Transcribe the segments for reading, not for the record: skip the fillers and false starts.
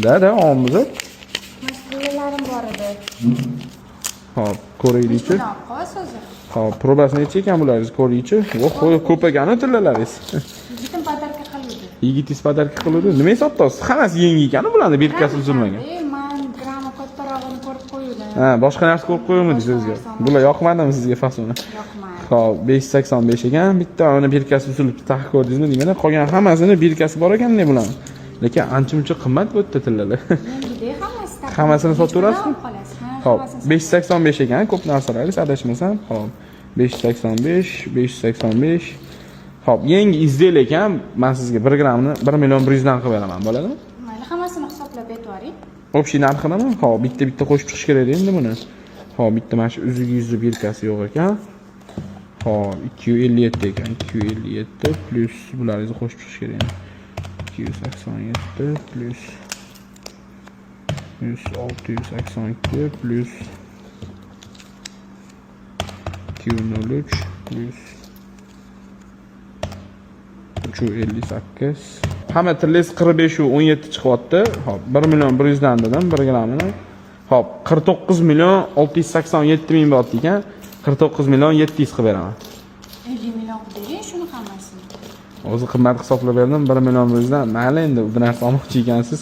Da, olmadi. Mas'ulalarim bor edi. Hop, ko'raylikchi. Qolsa o'zi. Hop, probasi necha ekan bularning ko'raylikchi. Voh, ko'p ekan tillalaringiz. Yigitim podarka qildi. Yigitingiz podarka qildi. Nima sotdingiz? Hammasi yangi ekan bularning birkasi uzilmagan. Men gramma kattarog'ini ko'rib qo'ydim. Ha, boshqa narsa ko'rib qo'ymadingiz sizga. Bular yoqmadimi sizga fasoni? Yoqmaydi. Hop, 585 ekan. Bitta uni birkasi uzilib tax ko'rdingizmi deymana? Qolgan hammasini birkasi bor ekan-da bularning. Lekin ancha-muncha qimmat bu yerda tillalar. Yangida hammasi. Hammasini sotaverasizmi? Hop, Hop. 585 ekan, ko'p narsalar adashmasam. Hop, 585. Hop, yangi izlel ekan. Men sizga 1 grammni 1 million 100 dan qilib beraman, bo'ladimi? Mayli, hammasini hisoblab aytvoring. Общий narxini hop, bitta qo'shib chiqish kerak endi buni. Hop, bitta mana shu uzuk birkasi yo'q ekan. Hop, 257 ekan. 257 plus bularni qo'shib chiqish kerak. 287 plus 682 plus 203 plus 358. Hamma tillangiz 45 u 17 chiqyapti. Hop, 1 million 100 dan dedim 1 grammini. Hop, 49 million 687 ming bo'lyapti ekan. 49 million 700 qilib beraman. 50 million bering shuni hammasini. O'zi qimmat hisoblab berdim 1 million 100 dan. Mayli endi bu narsa olmoqchi ekansiz.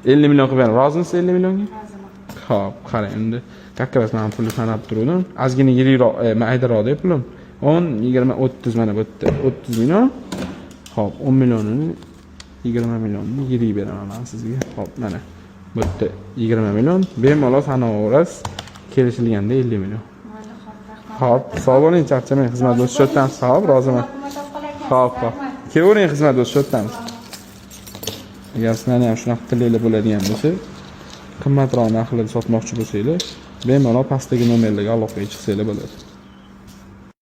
50 million qilib beraman. Rozimisiz 50 millionga? Roziman. Hop, qarang endi. Kakras men pulni sanab turdim. Ozgina yiriroq, maydaroq deb pulim. 10, 20, 30 mana bu yerda 30 million. Hop, 10 millionini 20 millionni yirik beraman men sizga. Hop, mana. Bu yerda 20 million, bemalol sanoverasiz. Kelishilganda 50 million. Mayli, xo'p, rahmat. Hop, sog' bo'ling, charchamang, xizmat bo'lsa shotdan sog', roziman. Hop. Kelavering xizmat bo'lsa shotdan. Agar sizlarni ham shunaqa tilinglar bo'ladigan bo'lsa, qimmatroq narxlarda sotmoqchi bo'lsanglar, bemalol pastdagi nomerlarga aloqaga chiqsanglar bo'ladi.